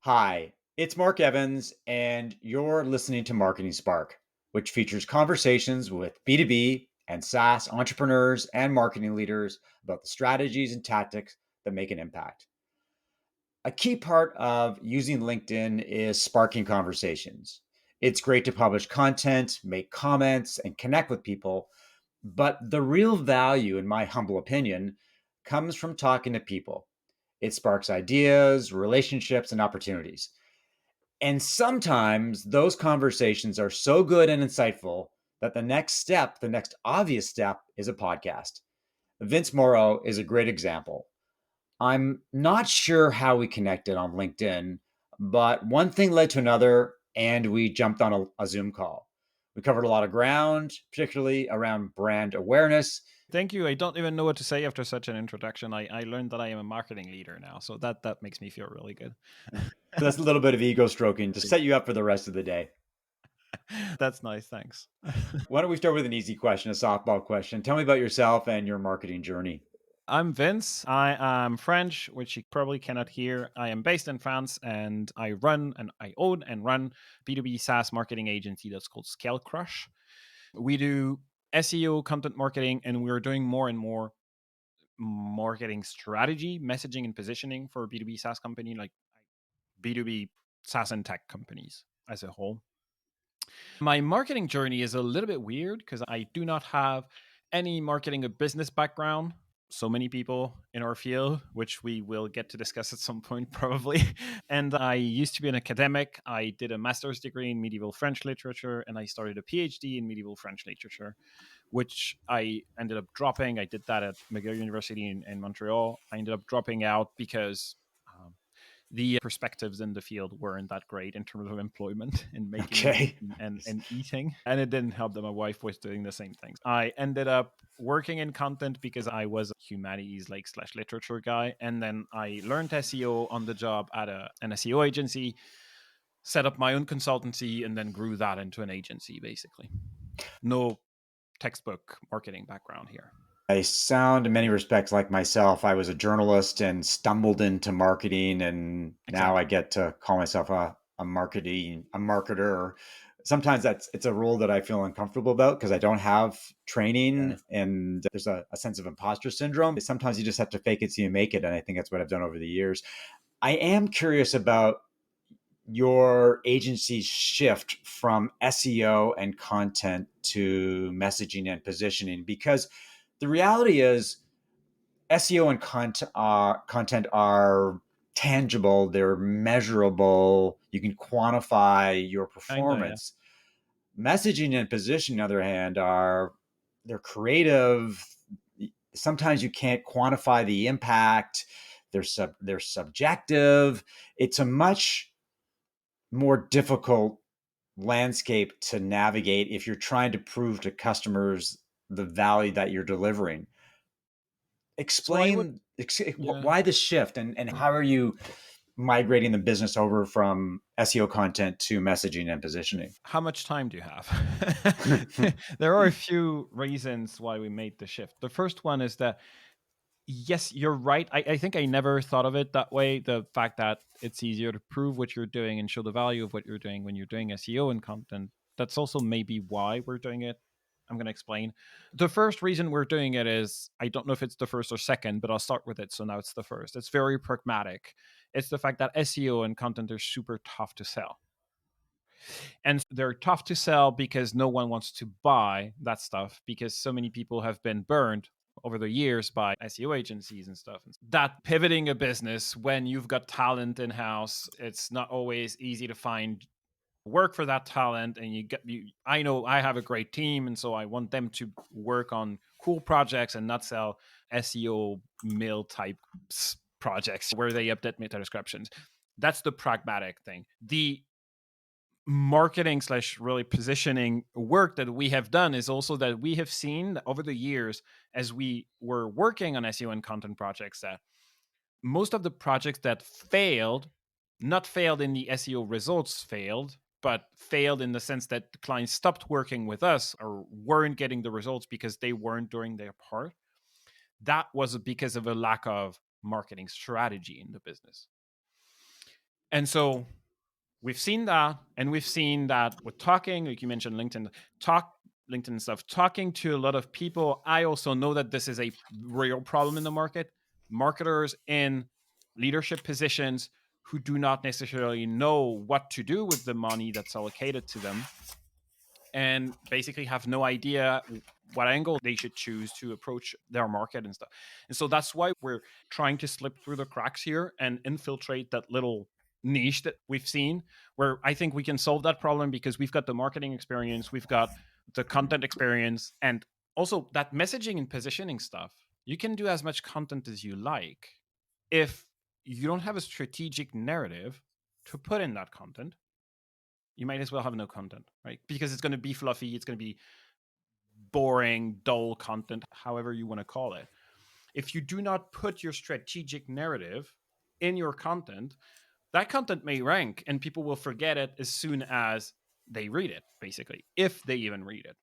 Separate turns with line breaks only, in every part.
Hi, it's Mark Evans, and you're listening to Marketing Spark, which features conversations with B2B and SaaS entrepreneurs and marketing leaders about the strategies and tactics that make an impact. A key part of using LinkedIn is sparking conversations. It's great to publish content, make comments, and connect with people, but the real value, in my humble opinion, comes from talking to people. It sparks ideas, relationships, and opportunities. And sometimes those conversations are so good and insightful that the next obvious step is a podcast. Vince Moreau is a great example. I'm not sure how we connected on LinkedIn, but one thing led to another, and we jumped on a Zoom call. We covered a lot of ground, particularly around brand awareness.
Thank you. I don't even know what to say after such an introduction. I learned that I am a marketing leader now, so that makes me feel really good.
That's a little bit of ego stroking to set you up for the rest of the day.
That's nice. Thanks.
Why don't we start with an easy question, a softball question? Tell me about yourself and your marketing journey.
I'm Vince. I am French, which you probably cannot hear. I am based in France, and I own and run B2B SaaS marketing agency that's called Scale Crush. We do SEO, content marketing, and we're doing more and more marketing strategy, messaging, and positioning for B2B SaaS company like B2B SaaS and tech companies as a whole. My marketing journey is a little bit weird because I do not have any marketing or business background. So many people in our field, which we will get to discuss at some point probably. And I used to be an academic. I did a master's degree in medieval French literature and I started a PhD in medieval French literature, which I ended up dropping. I did that at McGill University in Montreal. I ended up dropping out because um, the perspectives in the field weren't that great in terms of employment and making money
Okay.
and eating. And it didn't help that my wife was doing the same things. I ended up working in content because I was a humanities like slash literature guy. And then I learned SEO on the job at an SEO agency, set up my own consultancy, and then grew that into an agency basically. No textbook marketing background here.
I sound in many respects like myself. I was a journalist and stumbled into marketing, and now I
Exactly.
get to call myself a marketer. Sometimes it's a role that I feel uncomfortable about because I don't have
Yeah.
training and there's a sense of imposter syndrome. Sometimes you just have to fake it till you make it. And I think that's what I've done over the years. I am curious about your agency's shift from SEO and content to messaging and positioning, because the reality is SEO and content are tangible, they're measurable, you can quantify your
I know, yeah.
performance. Messaging and positioning, on the other hand, they're creative. Sometimes you can't quantify the impact. They're subjective. It's a much more difficult landscape to navigate if you're trying to prove to customers the value that you're delivering.
So I would,
Explain
yeah.
why the shift, and how are you migrating the business over from SEO content to messaging and positioning?
How much time do you have? There are a few reasons why we made the shift. The first one is that, yes, you're right. I think I never thought of it that way. The fact that it's easier to prove what you're doing and show the value of what you're doing when you're doing SEO and content. That's also maybe why we're doing it. I'm going to explain. The first reason we're doing it is I don't know if it's the first or second, but I'll start with it. So now it's the first. It's very pragmatic. It's the fact that SEO and content are super tough to sell. And they're tough to sell because no one wants to buy that stuff because so many people have been burned over the years by SEO agencies and stuff. That pivoting a business when you've got talent in house, it's not always easy to find work for that talent. And I know I have a great team, and so I want them to work on cool projects and not sell SEO mill type projects where they update meta descriptions. That's the pragmatic thing. The marketing slash really positioning work that we have done is also that we have seen that over the years as we were working on SEO and content projects that most of the projects that failed, not failed in the SEO results failed, but failed in the sense that the clients stopped working with us or weren't getting the results because they weren't doing their part. That was because of a lack of marketing strategy in the business. And so we've seen that, and we've seen that with talking, like you mentioned LinkedIn stuff, talking to a lot of people. I also know that this is a real problem in the market. Marketers in leadership positions who do not necessarily know what to do with the money that's allocated to them, and basically have no idea what angle they should choose to approach their market and stuff. And so that's why we're trying to slip through the cracks here and infiltrate that little niche that we've seen, where I think we can solve that problem because we've got the marketing experience, we've got the content experience, and also that messaging and positioning stuff. You can do as much content as you like. If you don't have a strategic narrative to put in that content, you might as well have no content, right? Because it's going to be fluffy, it's going to be boring, dull content, however you want to call it. If you do not put your strategic narrative in your content, that content may rank and people will forget it as soon as they read it, basically, if they even read it.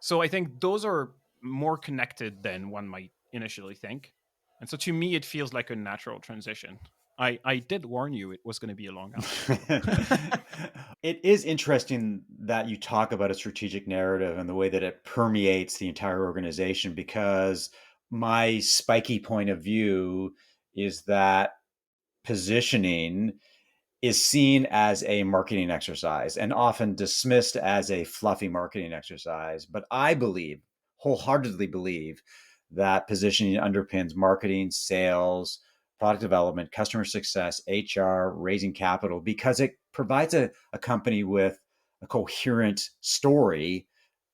So I think those are more connected than one might initially think. And so to me, it feels like a natural transition. I did warn you it was going to be a long answer.
It is interesting that you talk about a strategic narrative and the way that it permeates the entire organization, because my spiky point of view is that positioning is seen as a marketing exercise and often dismissed as a fluffy marketing exercise. But I believe, wholeheartedly believe, that positioning underpins marketing, sales, product development, customer success, HR, raising capital, because it provides a company with a coherent story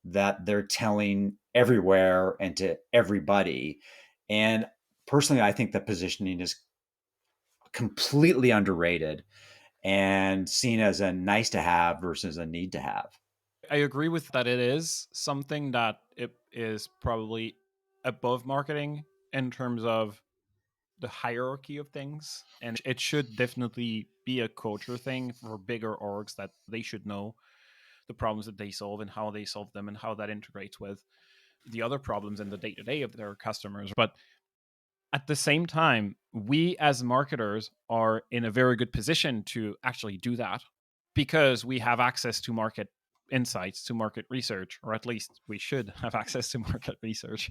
that they're telling everywhere and to everybody. And personally, I think that positioning is completely underrated and seen as a nice to have versus a need to have.
I agree with that. It is something that it is probably above marketing in terms of the hierarchy of things. And it should definitely be a culture thing for bigger orgs that they should know the problems that they solve and how they solve them and how that integrates with the other problems in the day to day of their customers. But at the same time, we as marketers are in a very good position to actually do that because we have access to market insights, to market research, or at least we should have access to market research.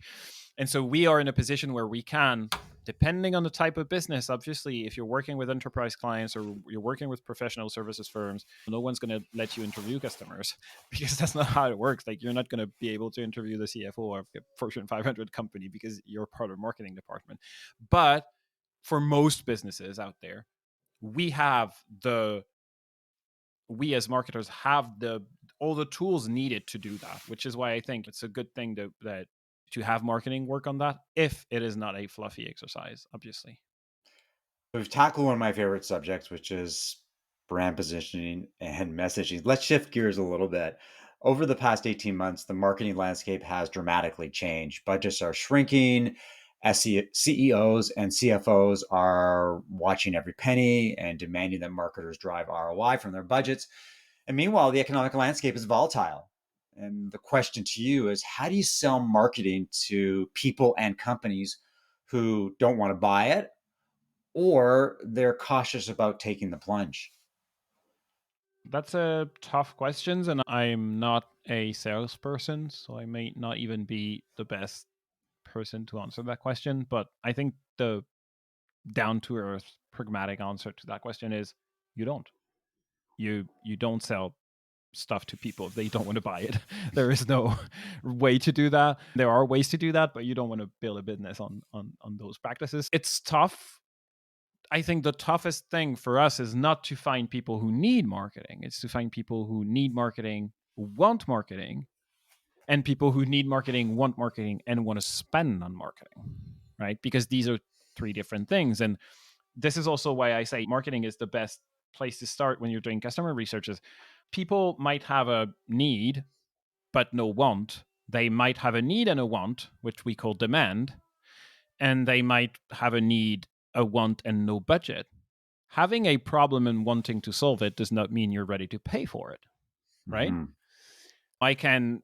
And so we are in a position where we can, depending on the type of business, obviously, if you're working with enterprise clients or you're working with professional services firms, no one's going to let you interview customers because that's not how it works. Like, you're not going to be able to interview the CFO of a Fortune 500 company because you're part of marketing department. But for most businesses out there, we have the we as marketers have the all the tools needed to do that, which is why I think it's a good thing to have marketing work on that if it is not a fluffy exercise, obviously.
We've tackled one of my favorite subjects, which is brand positioning and messaging. Let's shift gears a little bit. Over the past 18 months, the marketing landscape has dramatically changed. Budgets are shrinking. CEOs and CFOs are watching every penny and demanding that marketers drive ROI from their budgets. And meanwhile, the economic landscape is volatile. And the question to you is, how do you sell marketing to people and companies who don't want to buy it, or they're cautious about taking the plunge?
That's a tough question, and I'm not a salesperson, so I may not even be the best person to answer that question. But I think the down to earth pragmatic answer to that question is you don't. You don't sell stuff to people if they don't want to buy it. There is no way to do that. There are ways to do that, but you don't want to build a business on those practices. It's tough. I think the toughest thing for us is not to find people who need marketing. It's to find people who need marketing, want marketing, and people who need marketing, want marketing, and want to spend on marketing, right? Because these are three different things. And this is also why I say marketing is the best place to start when you're doing customer researches. People might have a need, but no want. They might have a need and a want, which we call demand, and they might have a need, a want, and no budget. Having a problem and wanting to solve it does not mean you're ready to pay for it, right?
Mhm.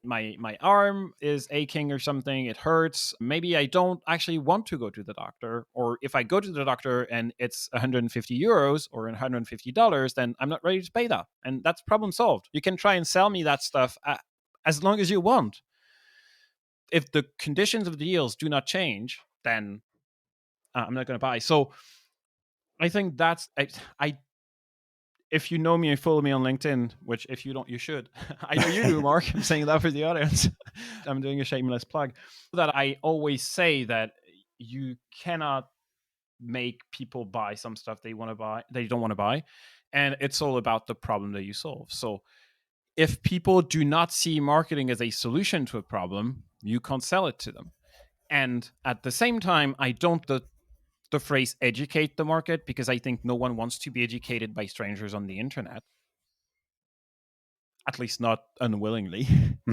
My arm is aching or something, it hurts. Maybe I don't actually want to go to the doctor, or if I go to the doctor and it's 150 euros or $150, then I'm not ready to pay that. And that's problem solved. You can try and sell me that stuff as long as you want. If the conditions of the deals do not change, then I'm not going to buy. So I think I if you know me and follow me on LinkedIn, which if you don't, you should. I know you do, Mark. I'm saying that for the audience. I'm doing a shameless plug. That I always say that you cannot make people buy some stuff they don't want to buy. And it's all about the problem that you solve. So if people do not see marketing as a solution to a problem, you can't sell it to them. And at the same time, I don't the phrase educate the market, because I think no one wants to be educated by strangers on the internet, at least not unwillingly.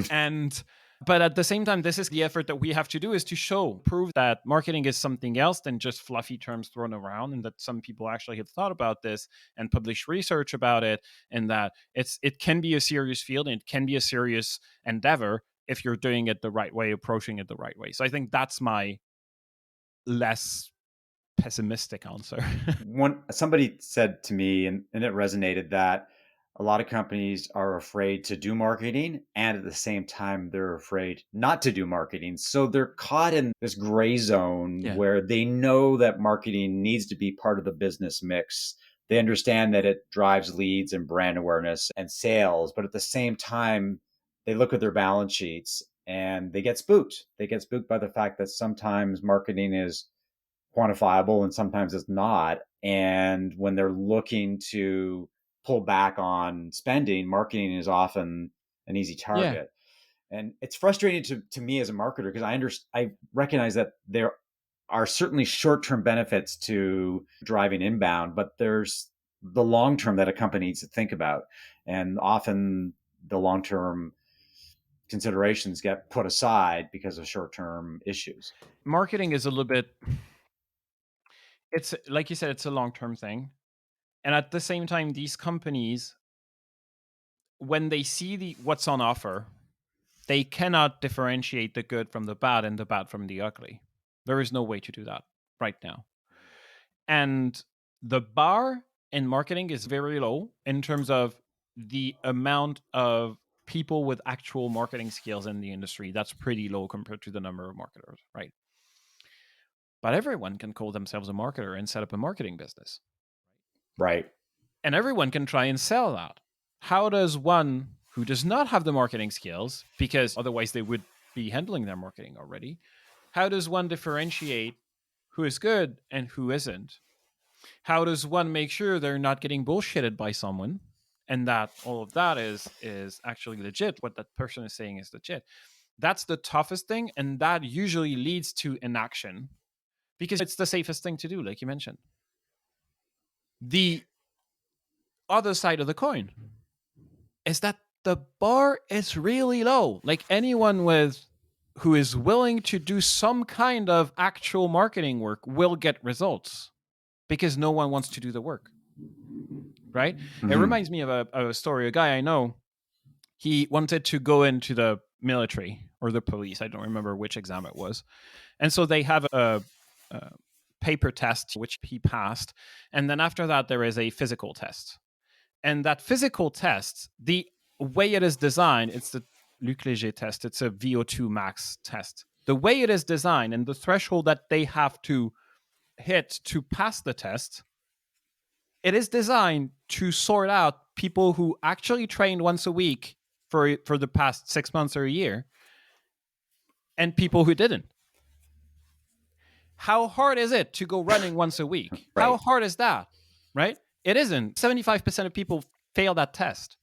And but at the same time, this is the effort that we have to do, is to prove that marketing is something else than just fluffy terms thrown around, and that some people actually have thought about this and published research about it, and that it can be a serious field and it can be a serious endeavor if you're doing it the right way, approaching it the right way. So I think that's my less pessimistic answer.
Somebody said to me, and it resonated, that a lot of companies are afraid to do marketing, and at the same time they're afraid not to do marketing. So they're caught in this gray zone
Yeah.
where they know that marketing needs to be part of the business mix. They understand that it drives leads and brand awareness and sales, but at the same time they look at their balance sheets and they get spooked. They get spooked by the fact that sometimes marketing is quantifiable and sometimes it's not. And when they're looking to pull back on spending, marketing is often an easy
Yeah.
target. And it's frustrating to me as a marketer, because I recognize that there are certainly short-term benefits to driving inbound, but there's the long term that a company needs to think about. And often the long-term considerations get put aside because of short-term issues.
Marketing is a little bit, it's like you said, it's a long-term thing. And at the same time, these companies, when they see what's on offer, they cannot differentiate the good from the bad and the bad from the ugly. There is no way to do that right now. And the bar in marketing is very low in terms of the amount of people with actual marketing skills in the industry. That's pretty low compared to the number of marketers, right? But everyone can call themselves a marketer and set up a marketing business.
Right.
And everyone can try and sell that. How does one who does not have the marketing skills, because otherwise they would be handling their marketing already, how does one differentiate who is good and who isn't? How does one make sure they're not getting bullshitted by someone, and that all of that is actually legit? What that person is saying is legit. That's the toughest thing, and that usually leads to inaction, because it's the safest thing to do, like you mentioned. The other side of the coin is that the bar is really low. Like anyone who is willing to do some kind of actual marketing work will get results, because no one wants to do the work. Right?
Mm-hmm.
It reminds me of a story. A guy I know, he wanted to go into the military or the police. I don't remember which exam it was. And so they have a paper test, which he passed. And then after that, there is a physical test. And that physical test, the way it is designed, it's the Luc Léger test. It's a VO2 max test. The way it is designed and the threshold that they have to hit to pass the test, it is designed to sort out people who actually trained once a week for the past 6 months or a year, and people who didn't. How hard is it to go running once a week?
Right.
How hard is that? Right? It isn't. 75% of people fail that test.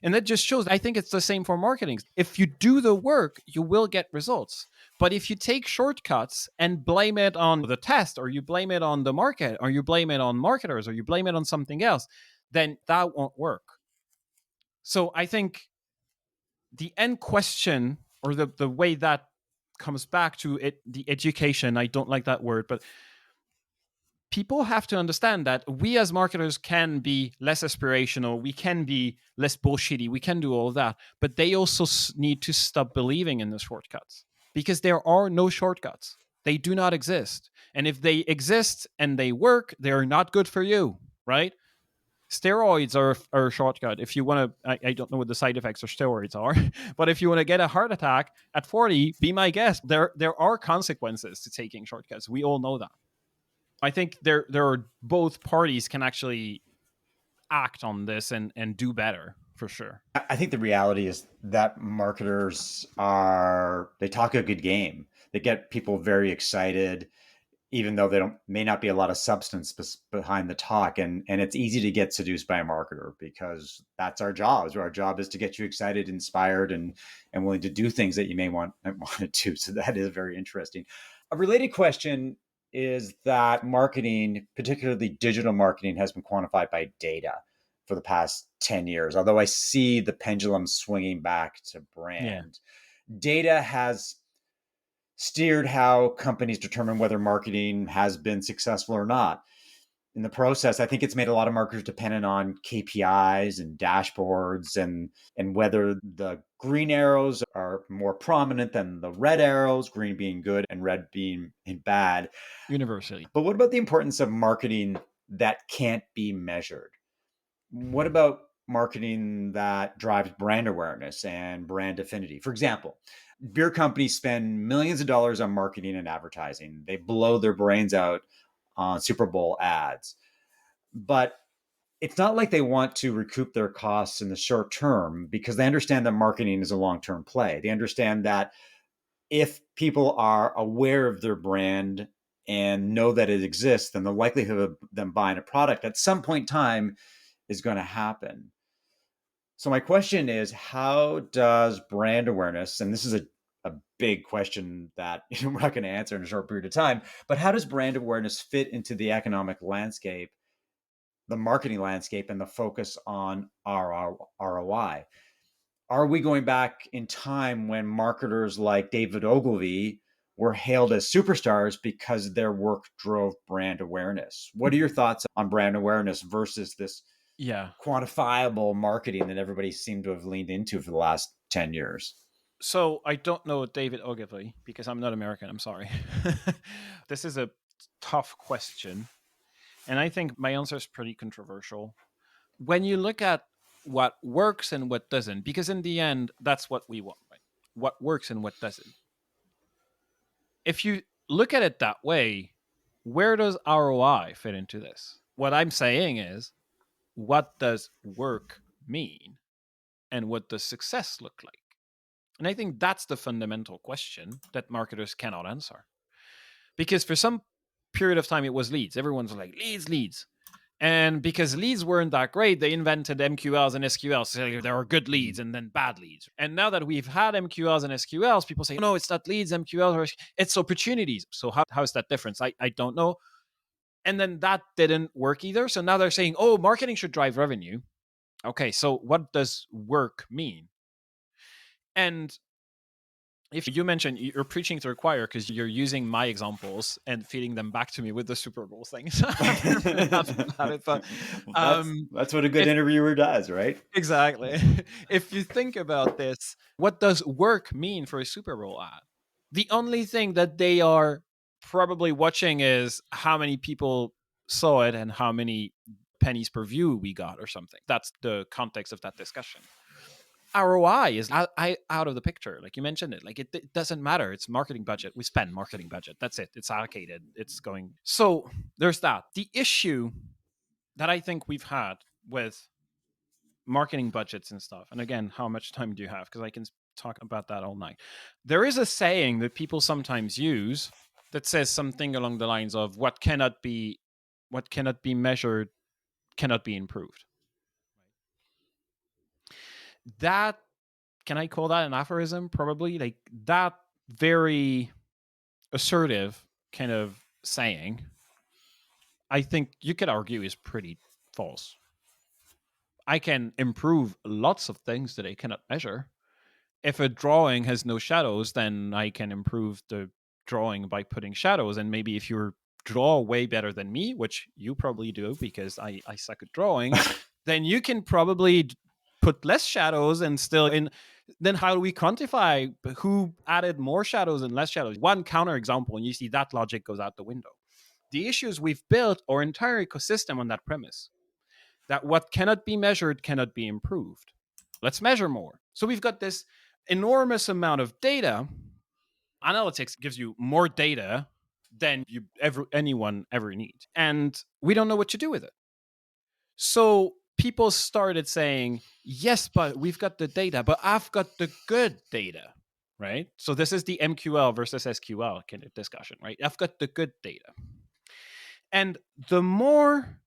And that just shows, I think it's the same for marketing. If you do the work, you will get results. But if you take shortcuts and blame it on the test, or you blame it on the market, or you blame it on marketers, or you blame it on something else, then that won't work. So I think the end question, or the way that comes back to it, the education, I don't like that word, but people have to understand that we as marketers can be less aspirational, we can be less bullshitty, we can do all of that, but they also need to stop believing in the shortcuts, because there are no shortcuts. They do not exist. And if they exist and they work, they're not good for you, right? Steroids are a shortcut. If you want to, I don't know what the side effects of steroids are, but if you want to get a heart attack at 40, be my guest. There are consequences to taking shortcuts. We all know that. I think there are both parties can actually act on this and do better for sure.
I think the reality is that marketers they talk a good game. They get people very excited, even though they don't may not be a lot of substance behind the talk. And it's easy to get seduced by a marketer because that's our job. Our job is to get you excited, inspired, and willing to do things that you may want to do. So that is very interesting. A related question is that marketing, particularly digital marketing, has been quantified by data for the past 10 years. Although I see the pendulum swinging back to brand, data has steered how companies determine whether marketing has been successful or not. In the process, I think it's made a lot of marketers dependent on KPIs and dashboards, and whether the green arrows are more prominent than the red arrows, green being good and red being bad.
Universally.
But what about the importance of marketing that can't be measured? What about marketing that drives brand awareness and brand affinity? For example, beer companies spend millions of dollars on marketing and advertising. They blow their brains out on Super Bowl ads. But it's not like they want to recoup their costs in the short term, because they understand that marketing is a long-term play. They understand that if people are aware of their brand and know that it exists, then the likelihood of them buying a product at some point in time is going to happen. So my question is, how does brand awareness, and this is a big question that we're not going to answer in a short period of time, but how does brand awareness fit into the economic landscape, the marketing landscape, and the focus on ROI? Are we going back in time when marketers like David Ogilvy were hailed as superstars because their work drove brand awareness? What are your thoughts on brand awareness versus this quantifiable marketing that everybody seemed to have leaned into for the last 10 years?
So I don't know David Ogilvy because I'm not American. I'm sorry. This is a tough question. And I think my answer is pretty controversial. When you look at what works and what doesn't, because in the end, that's what we want, right? What works and what doesn't. If you look at it that way, where does ROI fit into this? What I'm saying is, what does work mean? And what does success look like? And I think that's the fundamental question that marketers cannot answer. Because for some period of time, it was leads. Everyone's like, leads. And because leads weren't that great, they invented MQLs and SQLs. So there are good leads and then bad leads. And now that we've had MQLs and SQLs, people say, no, it's not leads, MQLs, or it's opportunities. So how is that difference? I don't know. And then that didn't work either. So now they're saying, oh, marketing should drive revenue. Okay, so what does work mean? And if you mentioned you're preaching to the choir because you're using my examples and feeding them back to me with the Super Bowl things.
That's what a good interviewer does, right?
Exactly. If you think about this, what does work mean for a Super Bowl ad? The only thing that they are probably watching is how many people saw it and how many pennies per view we got or something. That's the context of that discussion. ROI is out of the picture. Like you mentioned it, like it doesn't matter. It's marketing budget. We spend marketing budget. That's it. It's allocated. It's going. So there's that. The issue that I think we've had with marketing budgets and stuff, and again, how much time do you have? Because I can talk about that all night. There is a saying that people sometimes use that says something along the lines of what cannot be measured cannot be improved. That, can I call that an aphorism? Probably. Like that very assertive kind of saying, I think you could argue is pretty false. I can improve lots of things that I cannot measure. If a drawing has no shadows, then I can improve the drawing by putting shadows. And maybe if you're draw way better than me, which you probably do because I suck at drawing, then you can probably put less shadows and still in. Then how do we quantify who added more shadows and less shadows? One counter example, and you see that logic goes out the window. The issue is we've built our entire ecosystem on that premise that what cannot be measured cannot be improved. Let's measure more. So we've got this enormous amount of data. Analytics gives you more data than anyone ever needs. And we don't know what to do with it. So people started saying, yes, but we've got the data, but I've got the good data, right? So this is the MQL versus SQL kind of discussion, right? I've got the good data. And the more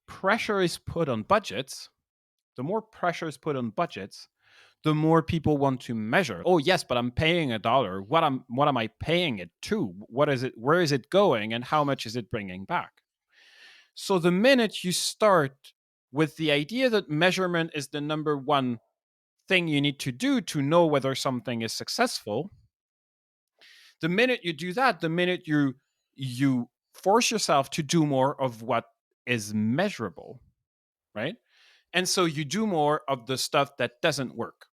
pressure is put on budgets, the more people want to measure. Oh yes, but I'm paying $1. What am I paying it to? What is it? Where is it going? And how much is it bringing back? So the minute you start with the idea that measurement is the number one thing you need to do to know whether something is successful, the minute you do that, the minute you force yourself to do more of what is measurable, right? And so you do more of the stuff that doesn't work.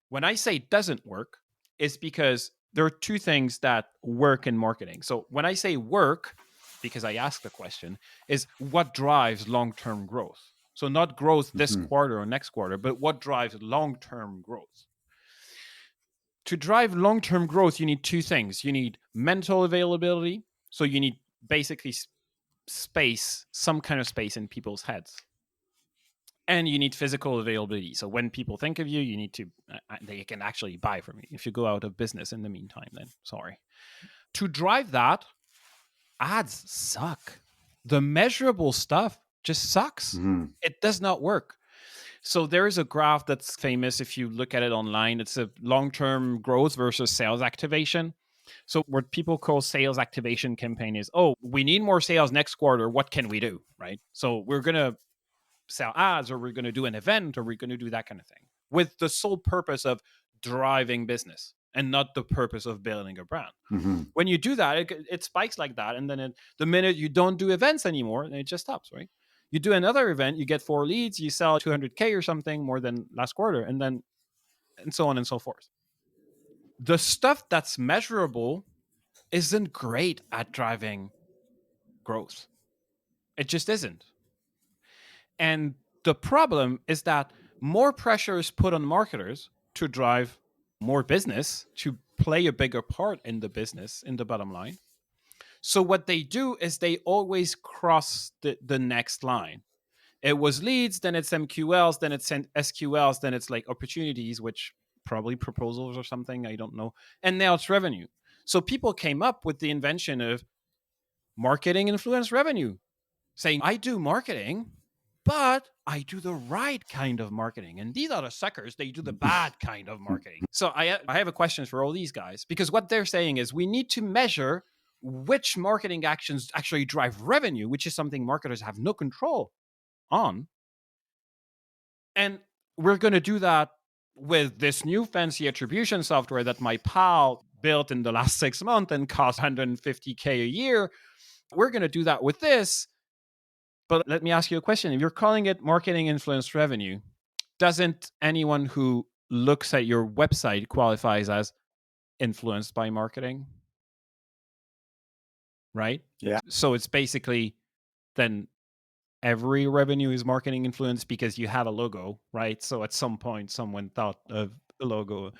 When I say doesn't work, it's because there are two things that work in marketing. So when I say work, because I asked the question, is what drives long-term growth? So not growth this quarter or next quarter, but what drives long-term growth? To drive long-term growth, you need two things. You need mental availability. So you need basically space, some kind of space in people's heads. And you need physical availability. So when people think of you, you need to, they can actually buy from you. If you go out of business in the meantime, then sorry. To drive that, ads suck. The measurable stuff just sucks. It does not work. So there is a graph that's famous if you look at it online. It's a long-term growth versus sales activation. So what people call sales activation campaign is, oh, we need more sales next quarter. What can we do, right? So we're going to sell ads, or we're going to do an event, or we're going to do that kind of thing with the sole purpose of driving business and not the purpose of building a brand. When you do that, it spikes like that. And then the minute you don't do events anymore, it just stops, right? You do another event, you get 4 leads, you sell 200K or something more than last quarter, and so on and so forth. The stuff that's measurable isn't great at driving growth. It just isn't. And the problem is that more pressure is put on marketers to drive more business, to play a bigger part in the business, in the bottom line. So what they do is they always cross the next line. It was leads, then it's MQLs, then it's SQLs, then it's like opportunities, which probably proposals or something, I don't know. And now it's revenue. So people came up with the invention of marketing influence revenue, saying, I do marketing, but I do the right kind of marketing. And these are the suckers. They do the bad kind of marketing. So I have a question for all these guys, because what they're saying is we need to measure which marketing actions actually drive revenue, which is something marketers have no control on. And we're going to do that with this new fancy attribution software that my pal built in the last 6 months and cost $150K a year. We're going to do that with this. But let me ask you a question. If you're calling it marketing influence revenue, doesn't anyone who looks at your website qualifies as influenced by marketing? Right?
Yeah.
So it's basically then every revenue is marketing influence because you have a logo, right? So at some point, someone thought of a logo.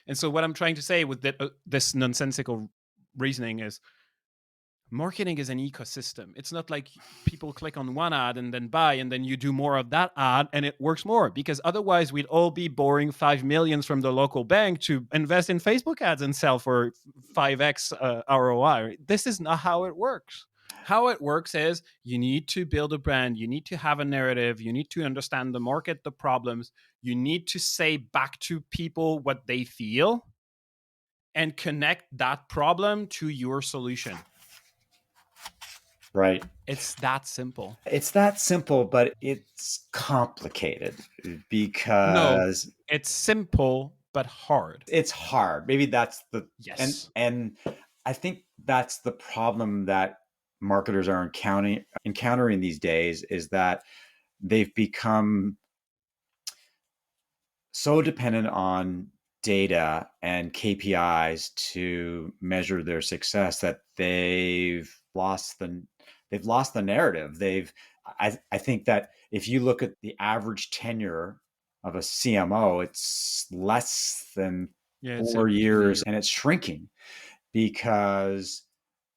And so what I'm trying to say with this nonsensical reasoning is marketing is an ecosystem. It's not like people click on one ad and then buy, and then you do more of that ad and it works more, because otherwise we'd all be borrowing 5 million from the local bank to invest in Facebook ads and sell for 5x ROI. This is not how it works. How it works is you need to build a brand, you need to have a narrative, you need to understand the market, the problems, you need to say back to people what they feel and connect that problem to your solution.
Right.
It's that simple.
It's that simple, but it's complicated because
it's simple but hard.
It's hard. Maybe that's the
yes.
And I think that's the problem that marketers are encountering these days is that they've become so dependent on data and KPIs to measure their success that they've lost the narrative. I think that if you look at the average tenure of a CMO, it's less than
Yeah, it's a
4 years,
year.
and it's shrinking because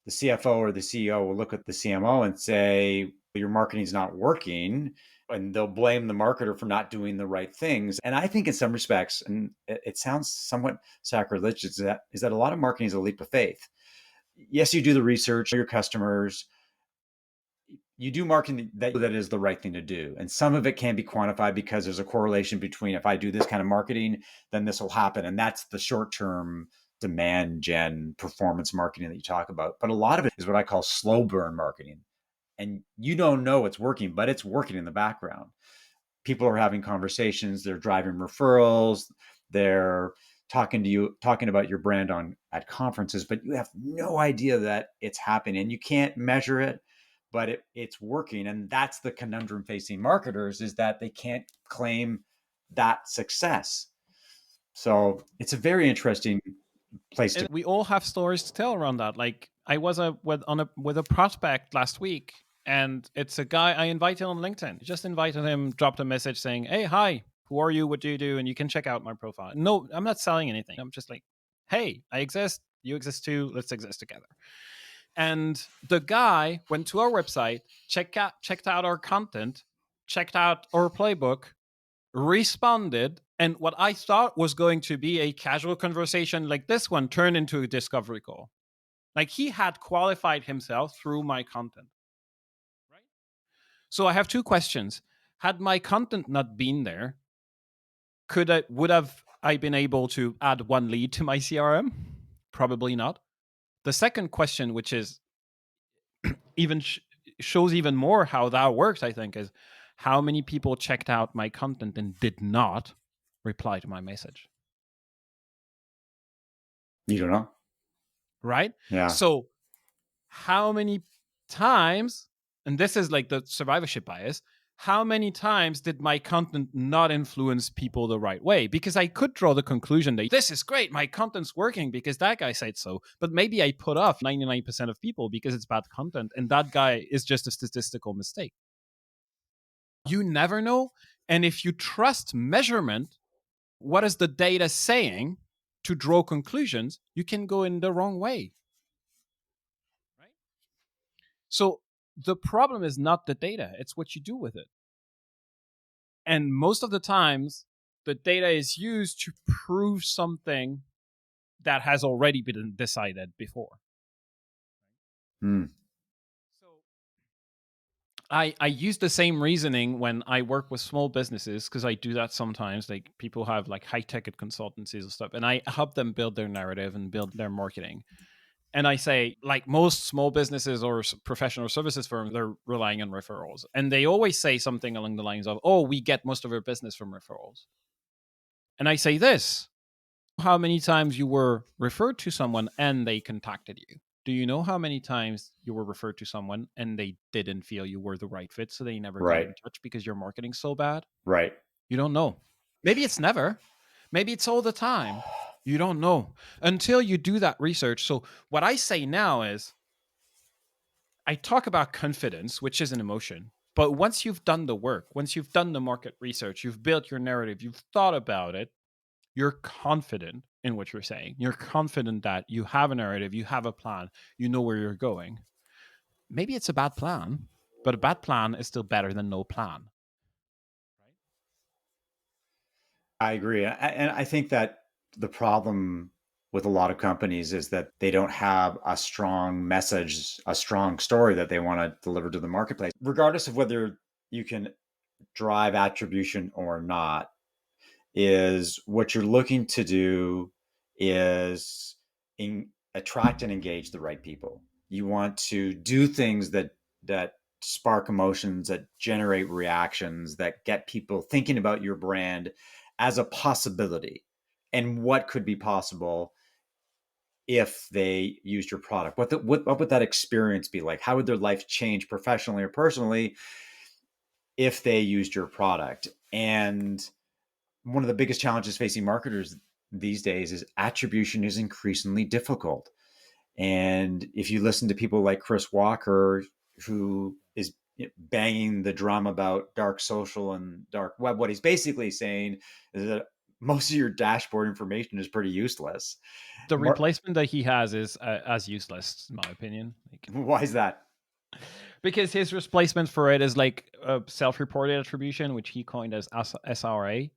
the CFO or the CEO will look at the CMO and say, your marketing's not working. And they'll blame the marketer for not doing the right things. And I think in some respects, and it sounds somewhat sacrilegious, is that a lot of marketing is a leap of faith. Yes, you do the research, your customers, you do marketing that is the right thing to do. And some of it can be quantified because there's a correlation between, if I do this kind of marketing, then this will happen. And that's the short-term demand gen performance marketing that you talk about. But a lot of it is what I call slow burn marketing. And you don't know it's working, but it's working in the background. People are having conversations, they're driving referrals, they're talking about your brand at conferences, but you have no idea that it's happening and you can't measure it, but it's working. And that's the conundrum facing marketers, is that they can't claim that success. So it's a very interesting place to.
And we all have stories to tell around that. Like I was with a prospect last week, and it's a guy I invited on LinkedIn. Just invited him, dropped a message saying, "Hey, hi, who are you? What do you do? And you can check out my profile." No, I'm not selling anything. I'm just like, "Hey, I exist. You exist too. Let's exist together." And the guy went to our website, checked out our content, checked out our playbook, responded, and what I thought was going to be a casual conversation like this one turned into a discovery call. Like he had qualified himself through my content. Right? So I have two questions. Had my content not been there, would have I been able to add one lead to my CRM? Probably not. The second question, which is even shows even more how that works, I think, is how many people checked out my content and did not reply to my message.
You don't know.
Right?
Yeah.
So how many times, and this is like the survivorship bias, how many times did my content not influence people the right way? Because I could draw the conclusion that this is great, my content's working because that guy said so. But maybe I put off 99% of people because it's bad content, and that guy is just a statistical mistake. You never know. And if you trust measurement, what is the data saying, to draw conclusions, you can go in the wrong way. Right? So the problem is not the data, it's what you do with it. And most of the times, the data is used to prove something that has already been decided before.
Hmm.
So I use the same reasoning when I work with small businesses, because I do that sometimes. Like people have like high ticket consultancies and stuff, and I help them build their narrative and build their marketing. And I say, like most small businesses or professional services firms, they're relying on referrals. And they always say something along the lines of, oh, we get most of our business from referrals. And I say this: how many times you were referred to someone and they contacted you? Do you know how many times you were referred to someone and they didn't feel you were the right fit, so they never got
Right.
in touch because your marketing's so bad?
Right.
You don't know. Maybe it's never. Maybe it's all the time. You don't know until you do that research. So what I say now is, I talk about confidence, which is an emotion. But once you've done the work, once you've done the market research, you've built your narrative, you've thought about it, you're confident in what you're saying. You're confident that you have a narrative, you have a plan, you know where you're going. Maybe it's a bad plan, but a bad plan is still better than no plan.
I agree. And I think that the problem with a lot of companies is that they don't have a strong message, a strong story that they want to deliver to the marketplace, regardless of whether you can drive attribution or not. Is what you're looking to do is attract and engage the right people. You want to do things that spark emotions, that generate reactions, that get people thinking about your brand as a possibility and what could be possible if they used your product? What would that experience be like? How would their life change professionally or personally if they used your product? And one of the biggest challenges facing marketers these days is attribution is increasingly difficult. And if you listen to people like Chris Walker, who is banging the drum about dark social and dark web, what he's basically saying is that most of your dashboard information is pretty useless.
The replacement that he has is as useless, in my opinion.
Why is that?
Because his replacement for it is like a self-reported attribution, which he coined as SRA.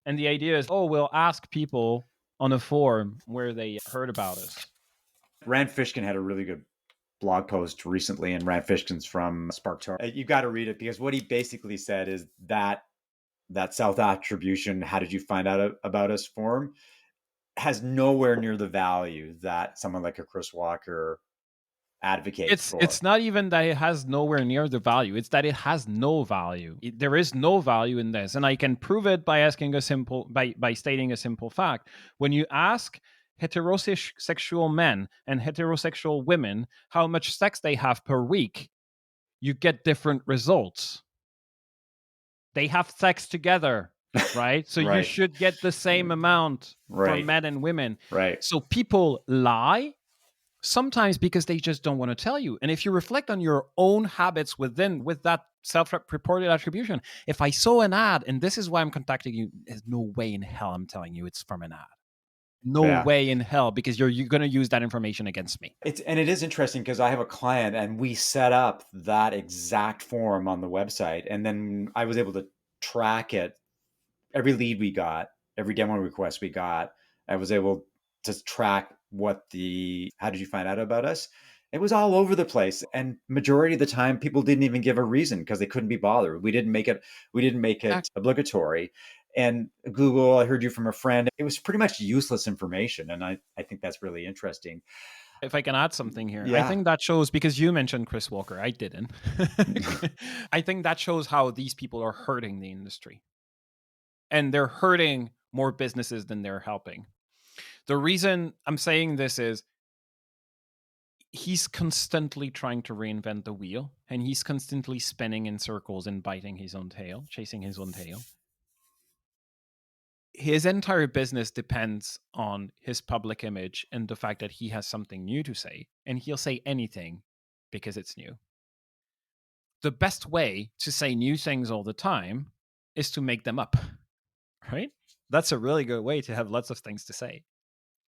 And the idea is, we'll ask people on a forum where they heard about us.
Rand Fishkin had a really good blog post recently, and Rand Fishkin's from SparkToro. You've got to read it, because what he basically said is that self attribution, how did you find out about us forum, has nowhere near the value that someone like a Chris Walker advocates for.
It's not even that it has nowhere near the value. It's that it has no value. There is no value in this. And I can prove it by asking by stating a simple fact. When you ask heterosexual men and heterosexual women how much sex they have per week, you get different results. They have sex together, right? So
Right.
you should get the same amount
Right.
for men and women.
Right.
So people lie sometimes because they just don't want to tell you. And if you reflect on your own habits with that self-reported attribution, if I saw an ad and this is why I'm contacting you, there's no way in hell I'm telling you it's from an ad. No way in hell, because you're going to use that information against me.
It is interesting, because I have a client and we set up that exact form on the website, and then I was able to track it. Every lead we got, every demo request we got, I was able to track how did you find out about us? It was all over the place. And majority of the time, people didn't even give a reason because they couldn't be bothered. We didn't make it obligatory. And Google, I heard you from a friend. It was pretty much useless information. And I think that's really interesting.
If I can add something here,
Yeah.
I think that shows, because you mentioned Chris Walker, I didn't. I think that shows how these people are hurting the industry. And they're hurting more businesses than they're helping. The reason I'm saying this is he's constantly trying to reinvent the wheel, and he's constantly spinning in circles and biting his own tail, chasing his own tail. His entire business depends on his public image and the fact that he has something new to say, and he'll say anything because it's new. The best way to say new things all the time is to make them up, right? That's a really good way to have lots of things to say.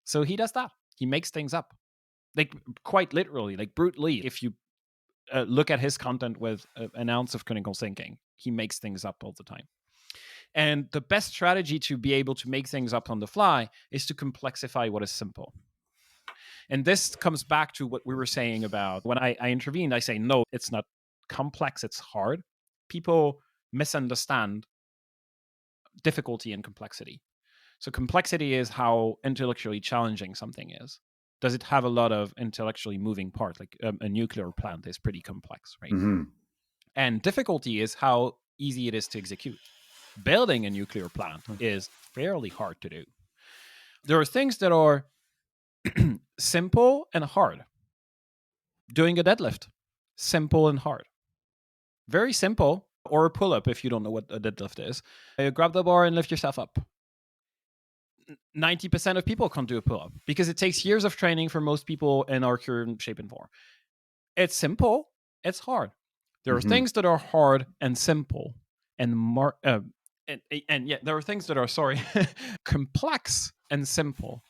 So he does that. He makes things up. Like, quite literally, like brutally. If you look at his content with an ounce of critical thinking, he makes things up all the time. And the best strategy to be able to make things up on the fly is to complexify what is simple. And this comes back to what we were saying about when I intervened. I say, no, it's not complex, it's hard. People misunderstand difficulty and complexity. So complexity is how intellectually challenging something is. Does it have a lot of intellectually moving parts? Like a nuclear plant is pretty complex, right?
Mm-hmm.
And difficulty is how easy it is to execute. Building a nuclear plant is fairly hard to do. There are things that are simple and hard. Doing a deadlift, simple and hard. Very simple, or a pull-up if you don't know what a deadlift is. You grab the bar and lift yourself up. 90% of people can't do a pull-up because it takes years of training for most people in our current shape and form. It's simple, it's hard. There are things that are hard and simple, and there are things that are complex and simple.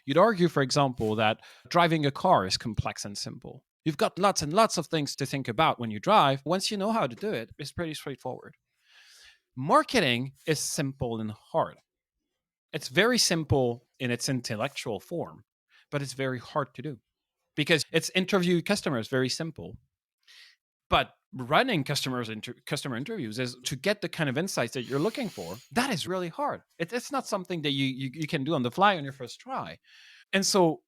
You'd argue, for example, that driving a car is complex and simple. You've got lots and lots of things to think about when you drive. Once you know how to do it, it's pretty straightforward. Marketing is simple and hard. It's very simple in its intellectual form, but it's very hard to do because it's interview customers, very simple. But running customer interviews is to get the kind of insights that you're looking for. That is really hard. It's not something that you can do on the fly on your first try. And so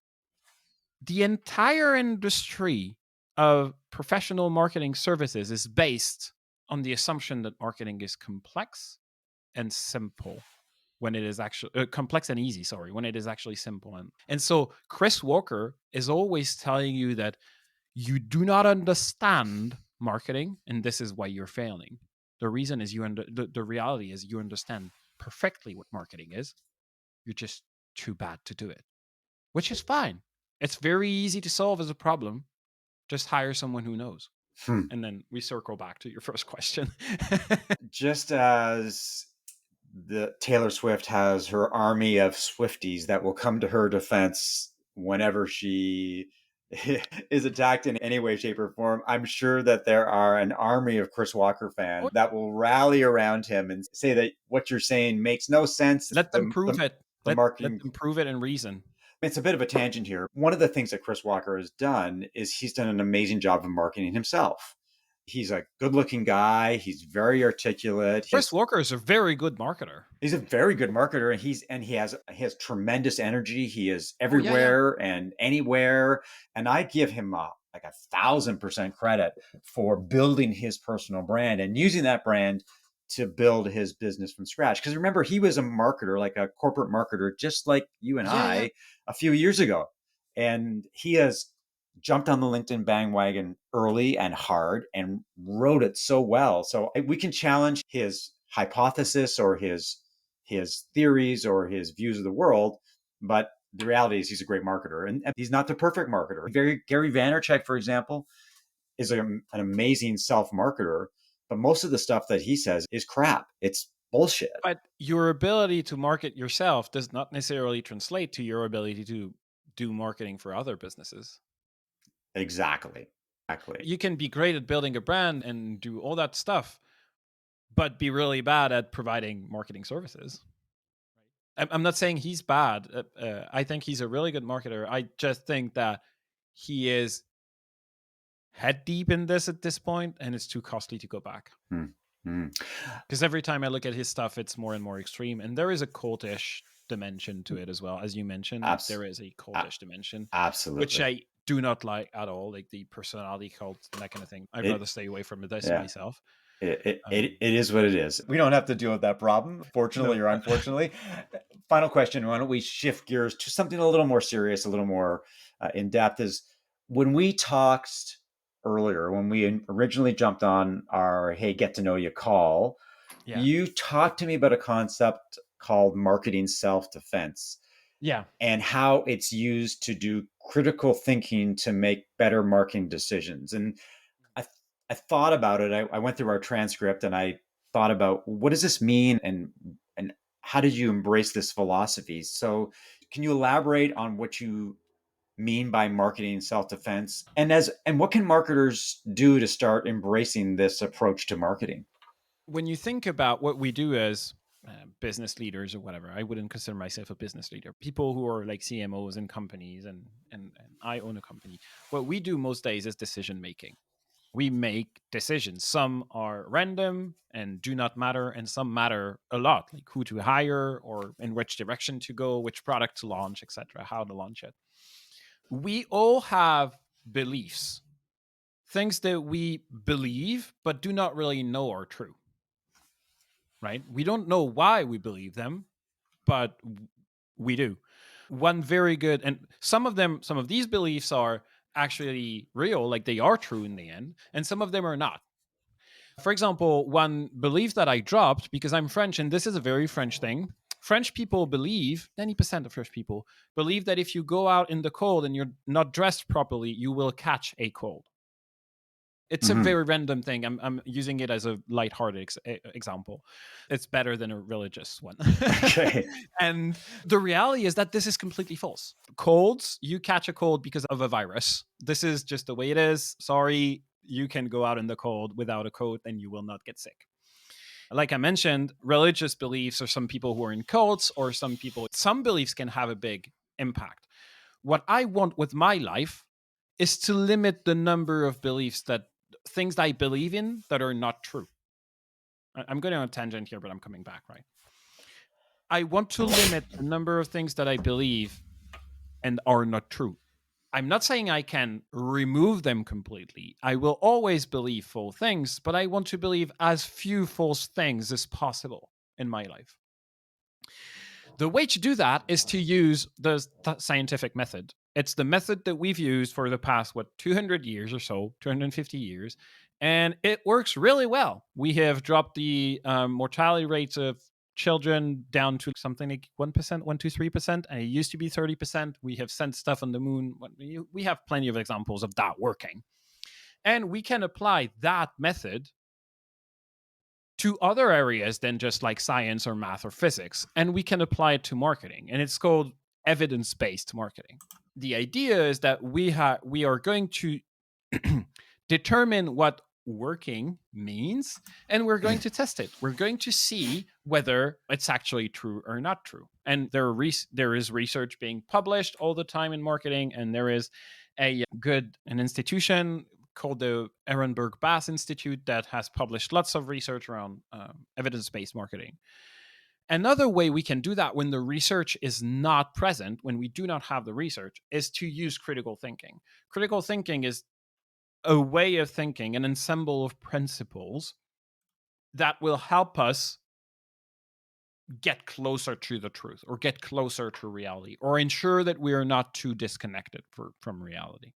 the entire industry of professional marketing services is based on the assumption that marketing is complex and simple. when it is actually complex and easy, sorry, when it is actually simple. And so Chris Walker is always telling you that you do not understand marketing, and this is why you're failing. The reason is the reality is you understand perfectly what marketing is. You're just too bad to do it, which is fine. It's very easy to solve as a problem. Just hire someone who knows.
Hmm.
And then we circle back to your first question.
Just as the Taylor Swift has her army of Swifties that will come to her defense whenever she is attacked in any way, shape, or form. I'm sure that there are an army of Chris Walker
Oh,
fans that will rally around him and say that what you're saying makes no sense.
let them prove it.
The
Let
marketing,
them prove it and reason.
it's a bit of a tangent here. One of the things that Chris Walker has done is he's done an amazing job of marketing himself. He's a good looking guy. He's very articulate.
Chris Walker is a very good marketer.
He's a very good marketer, and he has tremendous energy. He is
Oh yeah, yeah.
everywhere and anywhere, and I give him like 1,000% credit for building his personal brand and using that brand to build his business from scratch. Because remember, he was a marketer, like a corporate marketer, just like you and
Yeah, yeah.
I a few years ago, and he has jumped on the LinkedIn bandwagon early and hard and wrote it so well. So we can challenge his hypothesis or his theories or his views of the world, but the reality is he's a great marketer, and he's not the perfect marketer. Gary Vaynerchuk, for example, is an amazing self-marketer, but most of the stuff that he says is crap. It's bullshit.
But your ability to market yourself does not necessarily translate to your ability to do marketing for other businesses.
Exactly.
You can be great at building a brand and do all that stuff, but be really bad at providing marketing services. I'm not saying he's bad. I think he's a really good marketer. I just think that he is head deep in this at this point, and it's too costly to go back. Because every time I look at his stuff, it's more and more extreme, and there is a cultish dimension to it as well, as you mentioned. Like there is a cultish dimension,
Absolutely,
which I do not like at all, like the personality cult and that kind of thing. I'd rather stay away from this myself.
It is what it is. We don't have to deal with that problem, fortunately or unfortunately. Final question. Why don't we shift gears to something a little more serious, a little more in depth? Is when we talked earlier, when we originally jumped on our Hey, Get to Know You call, you talked to me about a concept called marketing self-defense.
Yeah.
And how it's used to do critical thinking to make better marketing decisions. And I thought about it. I went through our transcript and I thought about what does this mean and how did you embrace this philosophy? So can you elaborate on what you mean by marketing self-defense and what can marketers do to start embracing this approach to marketing?
When you think about what we do as business leaders or whatever, I wouldn't consider myself a business leader. People who are like CMOs in companies and I own a company. What we do most days is decision making. We make decisions. Some are random and do not matter, and some matter a lot, like who to hire or in which direction to go, which product to launch, etc., how to launch it. We all have beliefs, things that we believe but do not really know are true. Right? We don't know why we believe them, but we do. One very good, and some of these beliefs are actually real, like they are true in the end, and some of them are not. For example, one belief that I dropped because I'm French, and this is a very French thing. French people believe, 90% of French people believe that if you go out in the cold and you're not dressed properly, you will catch a cold. It's a very random thing. I'm using it as a lighthearted example. It's better than a religious one.
Okay.
And the reality is that this is completely false. Colds, you catch a cold because of a virus. This is just the way it is. Sorry, you can go out in the cold without a coat and you will not get sick. Like I mentioned, religious beliefs or some people who are in cults or some beliefs can have a big impact. What I want with my life is to limit the number of beliefs things that I believe in that are not true. I'm going on a tangent here, but I'm coming back, right? I want to limit the number of things that I believe and are not true. I'm not saying I can remove them completely. I will always believe false things, but I want to believe as few false things as possible in my life. The way to do that is to use the scientific method. It's the method that we've used for the past, 200 years or so, 250 years, and it works really well. We have dropped the mortality rates of children down to something like 1%, 1 to 3%, and it used to be 30%. We have sent stuff on the moon. We have plenty of examples of that working. And we can apply that method to other areas than just like science or math or physics. And we can apply it to marketing. And it's called evidence-based marketing. The idea is that we are going to determine what working means, and we're going to test it. We're going to see whether it's actually true or not true. And there is research being published all the time in marketing, and there is an institution called the Ehrenberg Bass Institute that has published lots of research around evidence-based marketing. Another way we can do that when the research is not present, when we do not have the research, is to use critical thinking. Critical thinking is a way of thinking, an ensemble of principles that will help us get closer to the truth or get closer to reality or ensure that we are not too disconnected from reality.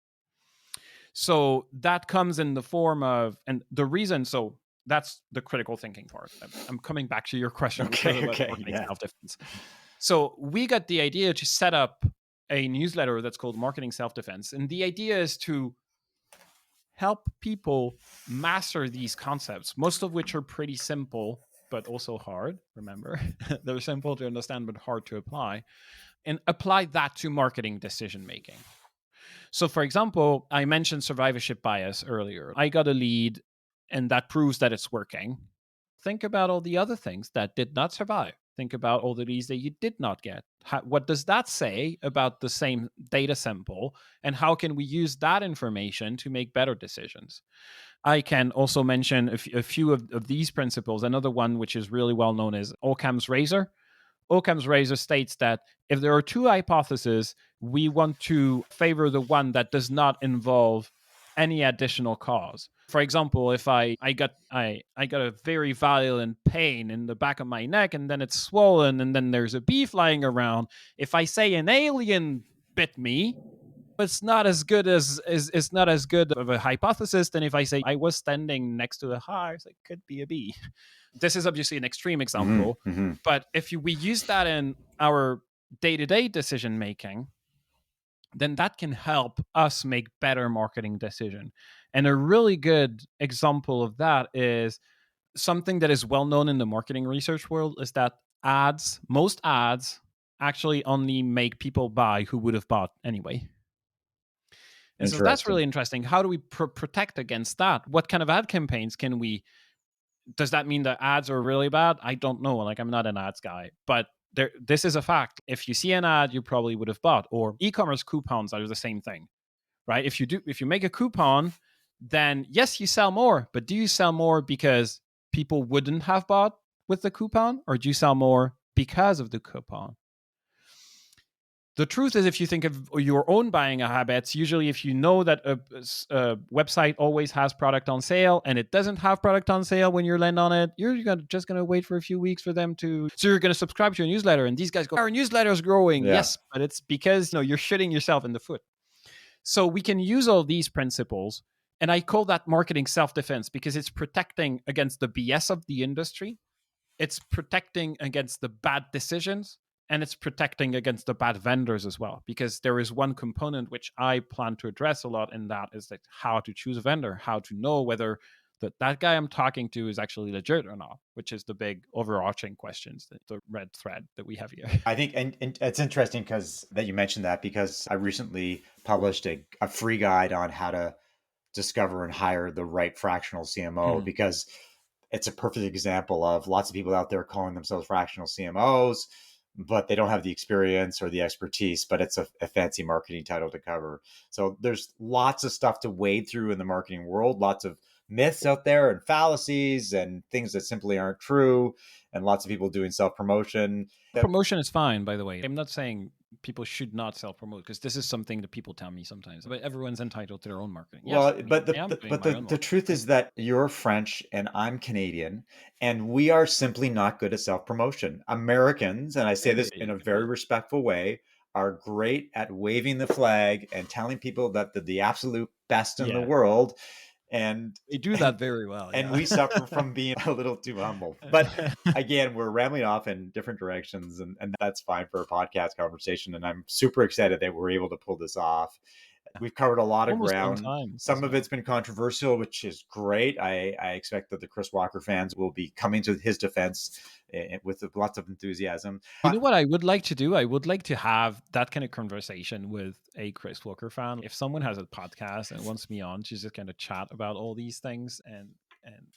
So that comes in the form of, and the reason, so that's the critical thinking part. I'm coming back to your question because about marketing self-defense. So we got the idea to set up a newsletter that's called Marketing Self-Defense. And the idea is to help people master these concepts, most of which are pretty simple, but also hard. Remember, they're simple to understand, but hard to apply, and apply that to marketing decision-making. So, for example, I mentioned survivorship bias earlier. I got a lead, and that proves that it's working. Think about all the other things that did not survive. Think about all the leads that you did not get. What does that say about the same data sample, and how can we use that information to make better decisions? I can also mention a few of these principles. Another one, which is really well known, is Occam's razor. Occam's razor states that if there are two hypotheses, we want to favor the one that does not involve any additional cause. For example, if I got a very violent pain in the back of my neck and then it's swollen and then there's a bee flying around, if I say an alien bit me, it's not as good it's not as good of a hypothesis than if I say I was standing next to a hive, so it could be a bee. This is obviously an extreme example, but if we use that in our day-to-day decision making, then that can help us make better marketing decision. And a really good example of that is something that is well known in the marketing research world, is that most ads actually only make people buy who would have bought anyway. And so that's really interesting. How do we protect against that? What kind of ad campaigns can we? Does that mean that ads are really bad? I don't know. Like, I'm not an ads guy, but this is a fact. If you see an ad, you probably would have bought. Or e-commerce coupons are the same thing, right? If you make a coupon, then yes, you sell more. But do you sell more because people wouldn't have bought with the coupon, or do you sell more because of the coupon? The truth is, if you think of your own buying habits, usually if you know that a website always has product on sale and it doesn't have product on sale when you land on it, you're just going to wait for a few weeks for them to... So you're going to subscribe to a newsletter, and these guys go, our newsletter is growing. Yeah. Yes, but it's because you're shooting yourself in the foot. So we can use all these principles, and I call that marketing self-defense because it's protecting against the BS of the industry. It's protecting against the bad decisions. And it's protecting against the bad vendors as well, because there is one component which I plan to address a lot, and that is like how to choose a vendor, how to know whether that guy I'm talking to is actually legit or not, which is the big overarching questions, the red thread that we have here.
I think, and it's interesting that you mentioned that, because I recently published a free guide on how to discover and hire the right fractional CMO, because it's a perfect example of lots of people out there calling themselves fractional CMOs, but they don't have the experience or the expertise, but it's a fancy marketing title to cover. So there's lots of stuff to wade through in the marketing world, lots of myths out there and fallacies and things that simply aren't true, and lots of people doing self-promotion.
Promotion is fine, by the way. I'm not saying people should not self-promote, because this is something that people tell me sometimes. But everyone's entitled to their own marketing. Yes,
Well,
I mean,
but
I am
the
doing
but
my own
the
marketing.
truth is that you're French and I'm Canadian, and we are simply not good at self-promotion. Americans, and I say this in
Really,
a very respectful way, are great at waving the flag and telling people that they're the absolute best in the
yeah,
world, and
they do that
and
very well.
and
Yeah.
we suffer from being a little too humble. But again, we're rambling off in different directions, and that's fine for a podcast conversation. And I'm super excited that we're able to pull this off. We've covered a lot of
Almost on
ground.
time as
Some of it's
well.
been controversial, which is great. I expect that the Chris Walker fans will be coming to his defense with lots of enthusiasm.
You know what I would like to do? I would like to have that kind of conversation with a Chris Walker fan. If someone has a podcast and wants me on to just kind of chat about all these things and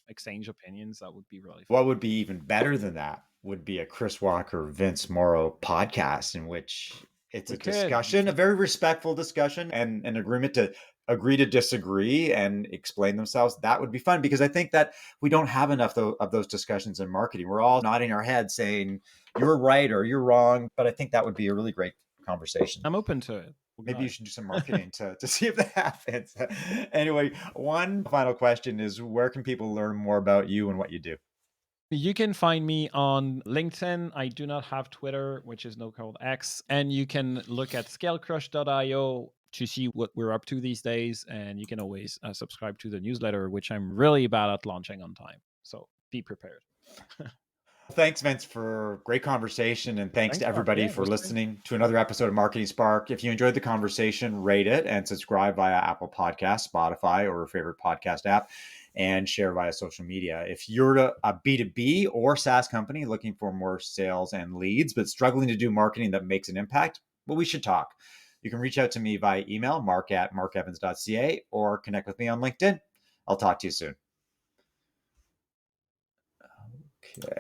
exchange opinions, that would be really fun.
What would be even better than that would be a Chris Walker, Vince Moreau podcast in which it's a
We
discussion, a
could.
very respectful discussion, and an agreement to agree to disagree and explain themselves. That would be fun because I think that we don't have enough of those discussions in marketing. We're all nodding our head saying you're right or you're wrong, but I think that would be a really great conversation.
I'm open to it.
Maybe you should do some marketing to see if that happens. Anyway, one final question is where can people learn more about you and what you do?
You can find me on LinkedIn. I do not have Twitter, which is now called X. And you can look at scalecrush.io to see what we're up to these days. And you can always subscribe to the newsletter, which I'm really bad at launching on time. So be prepared.
Thanks, Vince, for great conversation. And thanks
Thanks,
to
Mark.
everybody
Yeah, it
for
was great.
listening to another episode of Marketing Spark. If you enjoyed the conversation, rate it and subscribe via Apple Podcasts, Spotify, or your favorite podcast app, and share via social media. If you're a B2B or SaaS company looking for more sales and leads, but struggling to do marketing that makes an impact, well, we should talk. You can reach out to me via email, mark@markevans.ca, or connect with me on LinkedIn. I'll talk to you soon. Okay.